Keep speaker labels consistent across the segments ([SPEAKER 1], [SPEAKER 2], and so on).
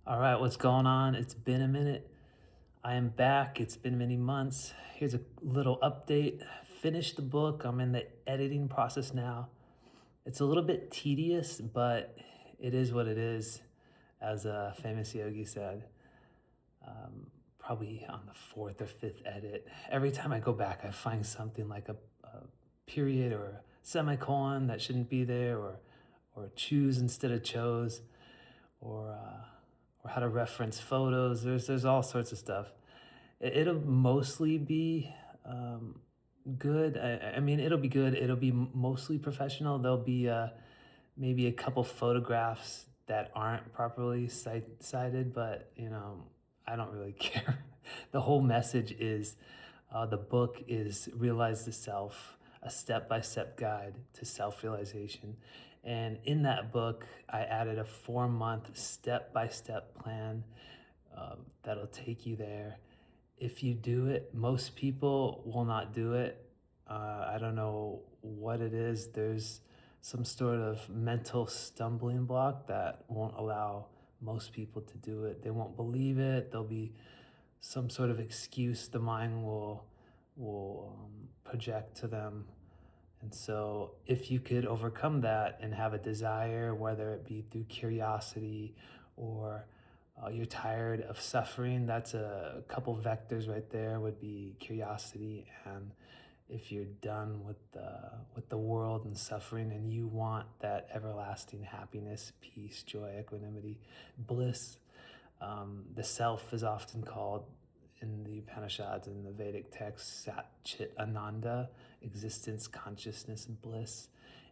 [SPEAKER 1] All right, what's going on? It's been a minute. I am back. It's been many months. Here's a little update. Finished the book. I'm in the editing process now. It's a little bit tedious, but it is what it is, as a famous yogi said. Probably on the fourth or fifth edit. Every time I go back, I find something like a period or a semicolon that shouldn't be there, or choose instead of chose, or how to reference photos. There's all sorts of stuff. It'll mostly be good. I mean, it'll be good. It'll be mostly professional. There'll be maybe a couple photographs that aren't properly cited, but I don't really care. The whole message is the book is Realize the Self, a step-by-step guide to self-realization. And in that book, I added a 4-month step-by-step plan that'll take you there. If you do it, most people will not do it. I don't know what it is. There's some sort of mental stumbling block that won't allow most people to do it. They won't believe it. There'll be some sort of excuse the mind will project to them. And so if you could overcome that and have a desire, whether it be through curiosity or you're tired of suffering, that's a couple vectors right there, would be curiosity. And if you're done with the world and suffering and you want that everlasting happiness, peace, joy, equanimity, bliss, the self is often called in the Upanishads and the Vedic texts Sat Chit Ananda, existence, consciousness, and bliss.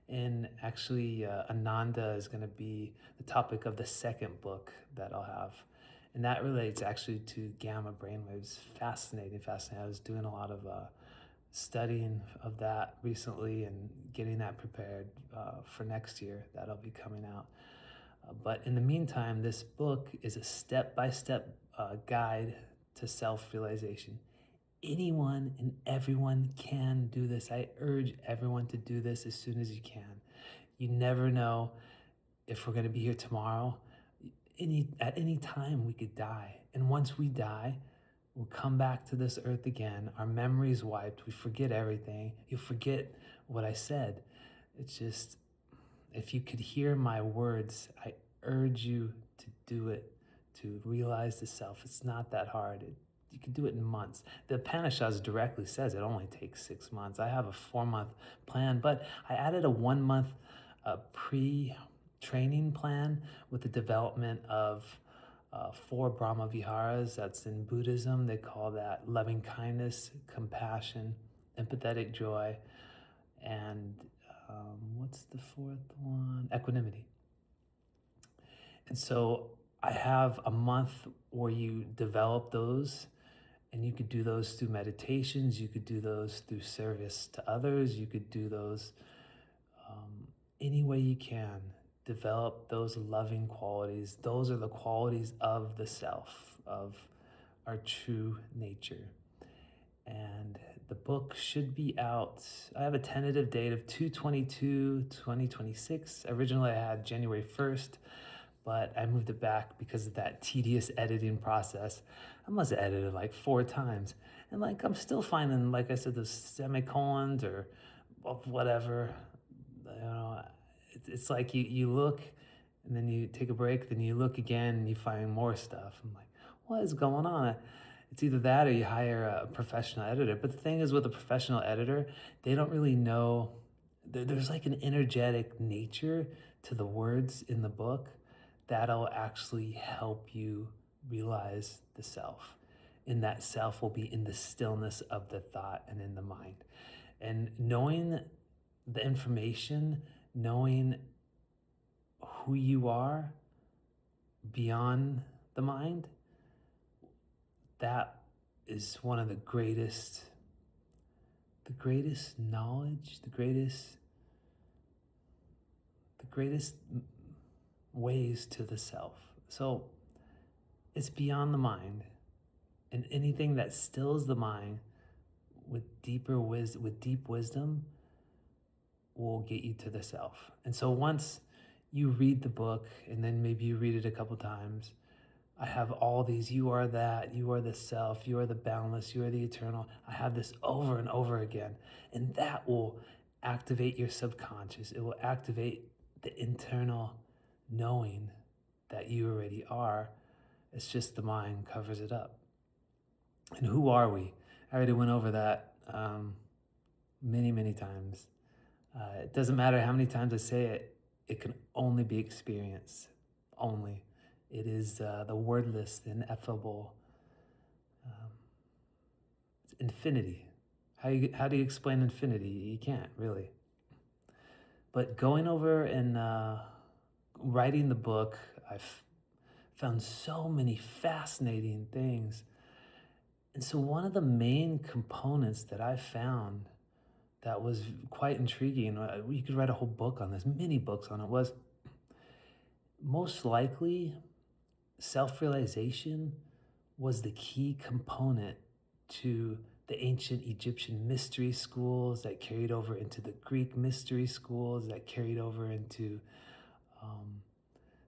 [SPEAKER 1] And actually, Ananda is going to be the topic of the second book that I'll have. And that relates actually to gamma brainwaves. Fascinating, fascinating. I was doing a lot of studying of that recently and getting that prepared for next year. That'll be coming out. But in the meantime, this book is a step-by-step guide to self-realization. Anyone and everyone can do this. I urge everyone to do this as soon as you can. You never know if we're going to be here tomorrow. At any time we could die. And once we die, we'll come back to this earth again. Our memory's wiped. We forget everything. You'll forget what I said. It's just, if you could hear my words, I urge you to do it, to realize the self. It's not that hard. You can do it in months. The Upanishads directly says it only takes 6 months. I have a 4-month plan, but I added a 1-month pre-training plan with the development of 4 Brahma Viharas. That's in Buddhism. They call that loving kindness, compassion, empathetic joy, and what's the 4th one? Equanimity. And so I have a month where you develop those, and you could do those through meditations. You could do those through service to others. You could do those any way you can. Develop those loving qualities. Those are the qualities of the self, of our true nature. And the book should be out. I have a tentative date of 2/22/2026. Originally, I had January 1st, but I moved it back because of that tedious editing process. I must have edited like 4 times. And I'm still finding, like I said, those semicolons or whatever. It's like you look and then you take a break, then you look again and you find more stuff. I'm like, what is going on? It's either that or you hire a professional editor. But the thing is, with a professional editor, they don't really know. There's like an energetic nature to the words in the book that'll actually help you realize the self. And that self will be in the stillness of the thought and in the mind. And knowing the information, knowing who you are beyond the mind, that is one of the greatest knowledge, the greatest ways to the self. So it's beyond the mind, and anything that stills the mind with deep wisdom will get you to the self. And so once you read the book, and then maybe you read it a couple times, I have all these, you are that, you are the self, you are the boundless, you are the eternal. I have this over and over again. And that will activate your subconscious. It will activate the internal knowing that you already are. It's just the mind covers it up. And who are we? I already went over that many, many times. It doesn't matter how many times I say it, it can only be experienced. Only. It is the wordless, the ineffable. It's infinity. How do you explain infinity? You can't, really. But going over and writing the book, I've found so many fascinating things. And so one of the main components that I found that was quite intriguing, you could write a whole book on this, many books on it, was most likely self-realization was the key component to the ancient Egyptian mystery schools that carried over into the Greek mystery schools, that carried over into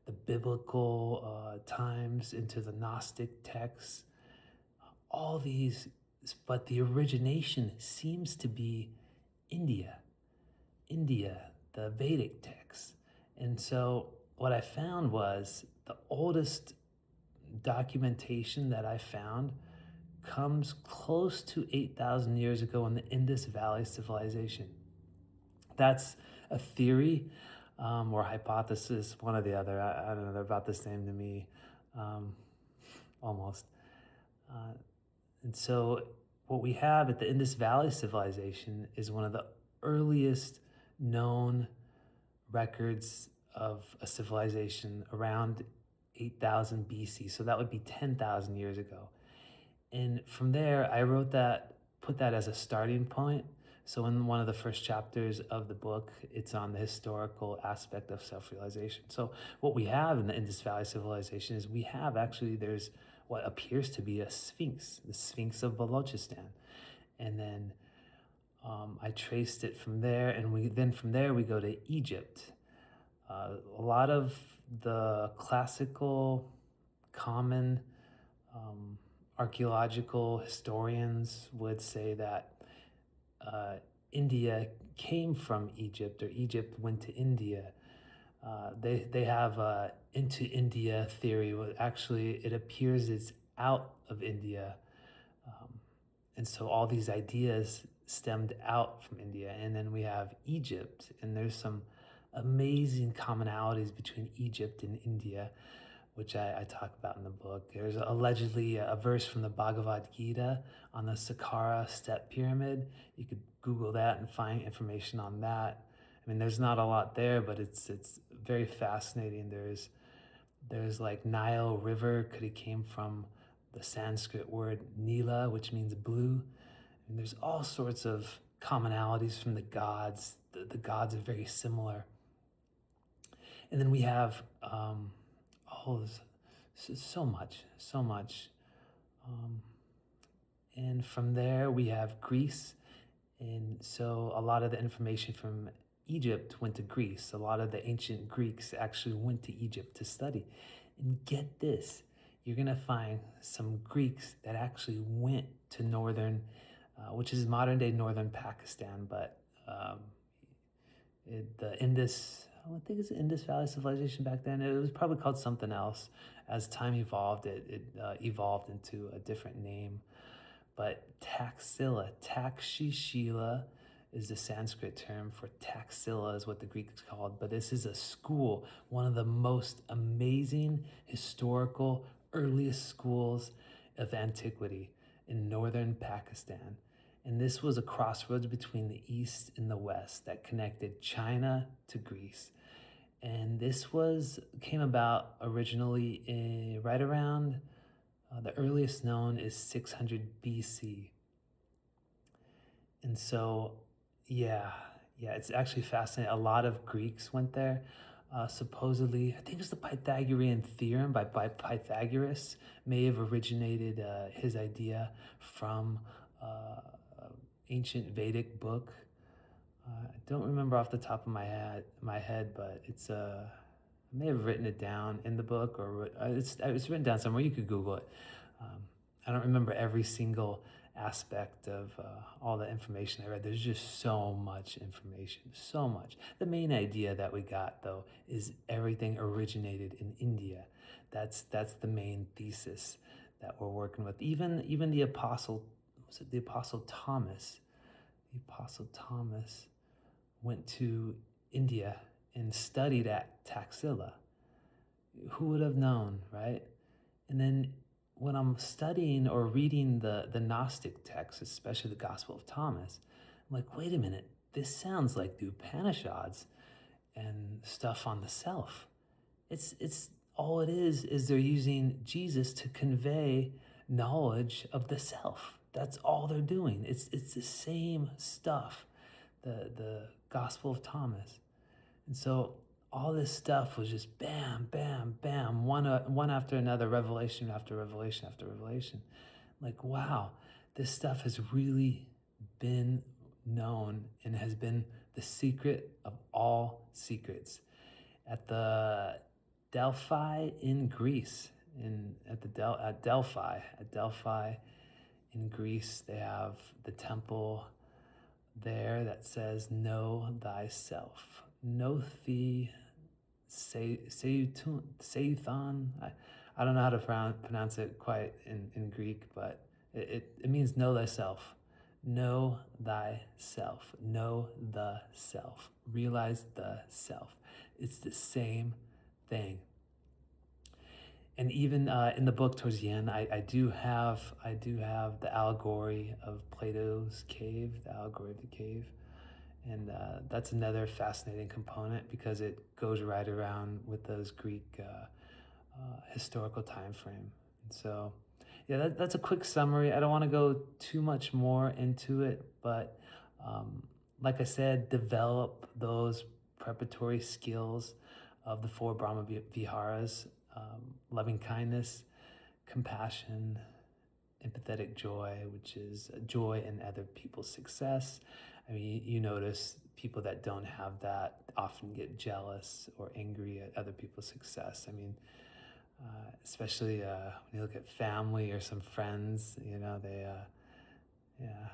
[SPEAKER 1] the biblical times, into the Gnostic texts, all these, but the origination seems to be India, the Vedic texts. And so what I found was the oldest documentation that I found comes close to 8,000 years ago in the Indus Valley civilization. That's a theory or hypothesis, one or the other. I don't know, they're about the same to me, almost. And so what we have at the Indus Valley civilization is one of the earliest known records of a civilization around 8,000 BC. So that would be 10,000 years ago. And from there, I put that as a starting point. So in one of the first chapters of the book, it's on the historical aspect of self-realization. So what we have in the Indus Valley civilization is there's what appears to be a sphinx, the Sphinx of Balochistan. And then I traced it from there, and from there we go to Egypt. A lot of the classical, common archaeological historians would say that India came from Egypt, or Egypt went to India. They have into India theory. Actually, it appears it's out of India. And so all these ideas stemmed out from India. And then we have Egypt, and there's some amazing commonalities between Egypt and India, which I talk about in the book. There's allegedly a verse from the Bhagavad Gita on the Saqqara step pyramid. You could Google that and find information on that. I mean, there's not a lot there, but it's very fascinating. There's like Nile River could have came from the Sanskrit word Nila, which means blue. And there's all sorts of commonalities from the gods. The gods are very similar. And then we have there's so much. And from there we have Greece. And so a lot of the information from Egypt went to Greece. A lot of the ancient Greeks actually went to Egypt to study. And get this, you're going to find some Greeks that actually went to northern, which is modern day northern Pakistan, but the Indus, I think it's the Indus Valley civilization back then. It was probably called something else. As time evolved, it evolved into a different name. But Taxila, Takshishila is the Sanskrit term for Taxila is what the Greeks called. But this is a school, one of the most amazing historical earliest schools of antiquity in northern Pakistan. And this was a crossroads between the East and the West that connected China to Greece. And this came about originally right around, the earliest known is 600 BC. And so, yeah, it's actually fascinating. A lot of Greeks went there. Supposedly, I think it's the Pythagorean theorem by Pythagoras may have originated his idea from ancient Vedic book. I don't remember off the top of my head, but it's I may have written it down in the book, or it's written down somewhere. You could Google it. Um, I don't remember every single aspect of all the information I read. There's just so much information, so much. The main idea that we got, though, is everything originated in India. That's the main thesis that we're working with. Even the apostle, was it the apostle Thomas? The apostle Thomas went to India and studied at Taxila. Who would have known, right? And then when I'm studying or reading the Gnostic texts, especially the Gospel of Thomas, I'm like, wait a minute, this sounds like the Upanishads and stuff on the self. It's all it is they're using Jesus to convey knowledge of the self. That's all they're doing. It's the same stuff, the Gospel of Thomas. And so all this stuff was just bam, bam, bam, one after another, revelation after revelation after revelation. Like, wow, this stuff has really been known and has been the secret of all secrets. At the Delphi in Greece, at Delphi in Greece, they have the temple there that says, "Know thyself." Know thee, Seiuthon. I don't know how to pronounce it quite in Greek, but it means know thyself. Know thyself. Know the self. Realize the self. It's the same thing. And even in the book towards the end, I do have the allegory of Plato's cave, the allegory of the cave. And that's another fascinating component because it goes right around with those Greek historical time frame. And so, yeah, that's a quick summary. I don't want to go too much more into it, but like I said, develop those preparatory skills of the 4 Brahma Viharas, loving kindness, compassion, empathetic joy, which is joy in other people's success. I mean, you notice people that don't have that often get jealous or angry at other people's success. I mean, especially when you look at family or some friends, they, yeah.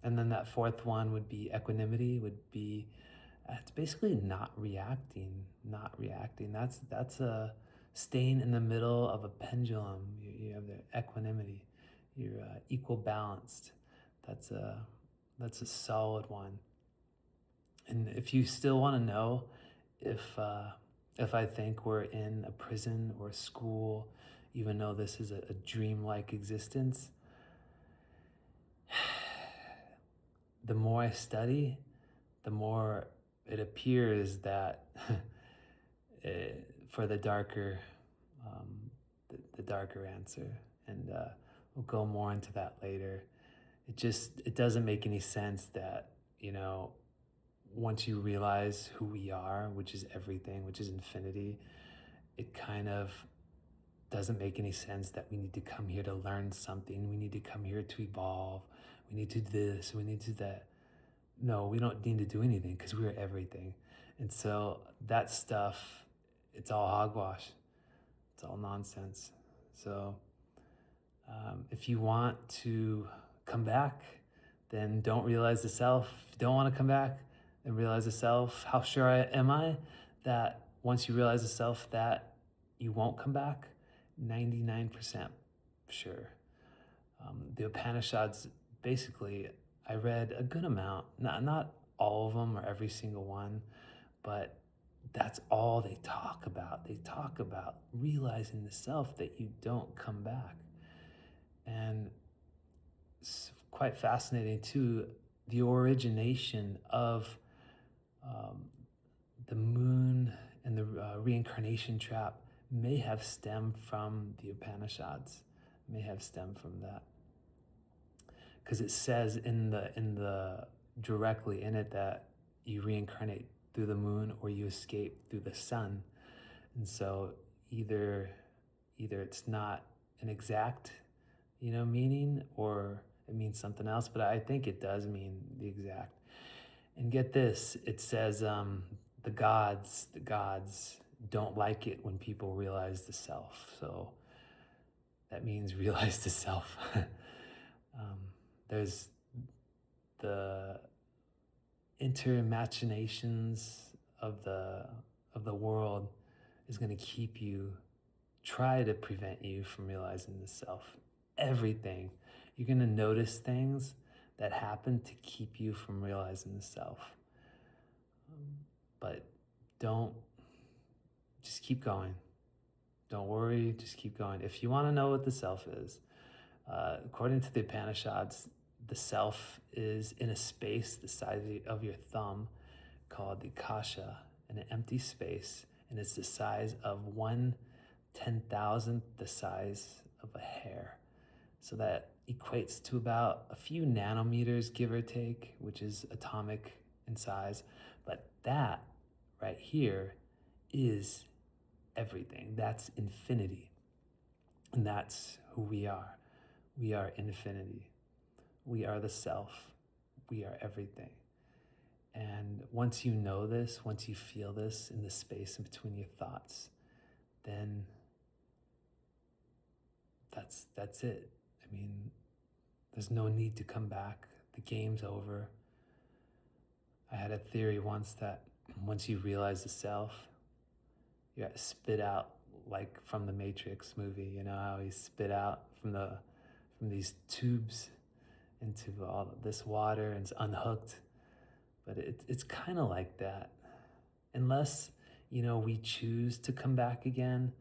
[SPEAKER 1] And then that 4th one would be equanimity, would be, it's basically not reacting. That's a staying in the middle of a pendulum. You have the equanimity. You're equal balanced. That's a solid one. And if you still want to know if I think we're in a prison or a school, even though this is a dreamlike existence, the more I study, the more it appears that for the darker answer, and we'll go more into that later. It doesn't make any sense that, once you realize who we are, which is everything, which is infinity, it kind of doesn't make any sense that we need to come here to learn something. We need to come here to evolve. We need to do this. We need to do that. No, we don't need to do anything because we're everything. And so that stuff, it's all hogwash. It's all nonsense. So if you want to come back, then don't realize the self. If you don't want to come back, then realize the self. How sure am I that once you realize the self that you won't come back? 99% sure. The Upanishads, basically, I read a good amount, not all of them or every single one, but that's all they talk about. They talk about realizing the self, that you don't come back. And it's quite fascinating too, the origination of the moon and the reincarnation trap may have stemmed from the Upanishads, may have stemmed from that. Because it says in the directly in it that you reincarnate through the moon or you escape through the sun. And so either it's not an exact, meaning, or it means something else, but I think it does mean the exact. And get this, it says the gods don't like it when people realize the self. So that means realize the self. There's the intermachinations of the world is going to keep you, try to prevent you from realizing the self. Everything. You're going to notice things that happen to keep you from realizing the self. But just keep going. Don't worry, just keep going. If you want to know what the self is, according to the Upanishads, the self is in a space the size of your thumb called the kasha, an empty space, and it's the size of 1/10,000th the size of a hair. So that equates to about a few nanometers, give or take, which is atomic in size. But that right here is everything. That's infinity. And that's who we are. We are infinity. We are the self. We are everything. And once you know this, once you feel this in the space in between your thoughts, then that's it. I mean, there's no need to come back. The game's over. I had a theory once that once you realize the self, you got to spit out, like from the Matrix movie, you know how he spit out from these tubes into all this water and it's unhooked. But it's kind of like that. Unless, we choose to come back again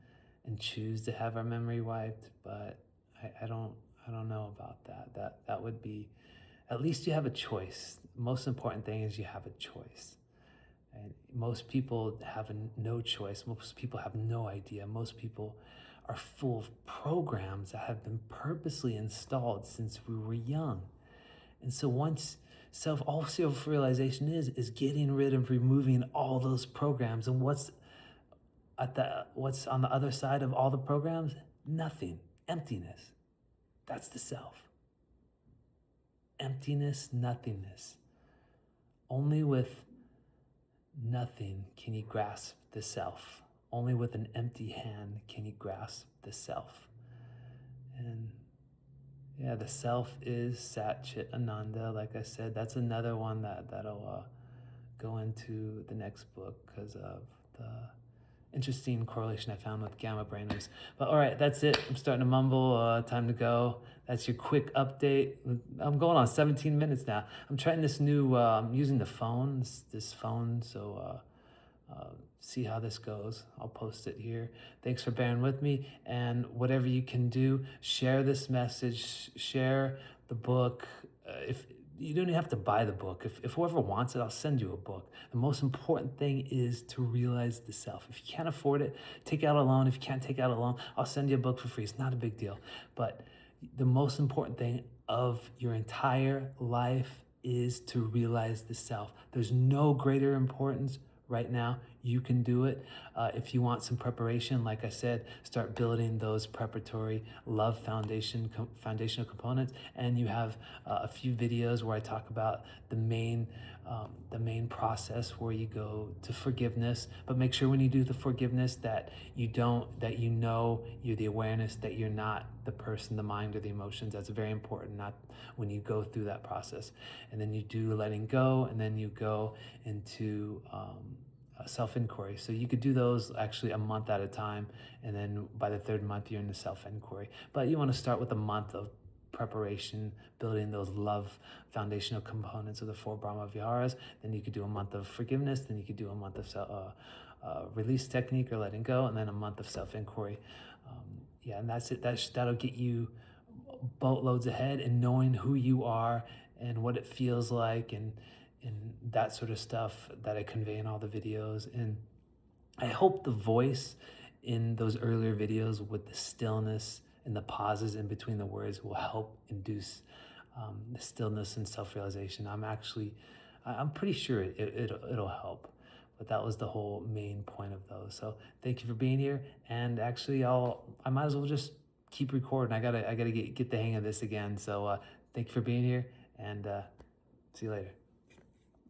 [SPEAKER 1] and choose to have our memory wiped, but I don't know about that. That would be, at least you have a choice. The most important thing is you have a choice. And most people have no choice. Most people have no idea. Most people are full of programs that have been purposely installed since we were young. And so once all self-realization is getting rid of, removing all those programs. And what's on the other side of all the programs? Nothing. Emptiness. That's the self. Emptiness, nothingness. Only with nothing can you grasp the self. Only with an empty hand can you grasp the self. And yeah, the self is Sat Chit Ananda. Like I said, that's another one that'll go into the next book because of the interesting correlation I found with gamma brainwaves. But all right, that's it. I'm starting to mumble. Time to go. That's your quick update. I'm going on 17 minutes now. I'm trying this new, I'm using the phone, this phone, so see how this goes. I'll post it here. Thanks for bearing with me, and whatever you can do, share this message, share the book. If you don't even have to buy the book. If whoever wants it, I'll send you a book. The most important thing is to realize the self. If you can't afford it, take out a loan. If you can't take out a loan, I'll send you a book for free. It's not a big deal. But the most important thing of your entire life is to realize the self. There's no greater importance right now. You can do it. If you want some preparation, like I said, start building those preparatory love foundational components. And you have a few videos where I talk about the main process where you go to forgiveness. But make sure when you do the forgiveness that you're the awareness that you're not the person, the mind, or the emotions. That's very important, not when you go through that process. And then you do letting go, and then you go into self-inquiry. So you could do those actually a month at a time, and then by the third month you're in the self-inquiry. But you want to start with a month of preparation, building those love foundational components of the 4 Brahma Viharas. Then you could do a month of forgiveness. Then you could do a month of release technique or letting go, and then a month of self-inquiry. And that's it. That'll get you boatloads ahead in knowing who you are and what it feels like, and that sort of stuff that I convey in all the videos. And I hope the voice in those earlier videos with the stillness and the pauses in between the words will help induce the stillness and self-realization. I'm pretty sure it'll help. But that was the whole main point of those. So thank you for being here. And actually, I might as well just keep recording. I gotta get the hang of this again. So thank you for being here, and see you later.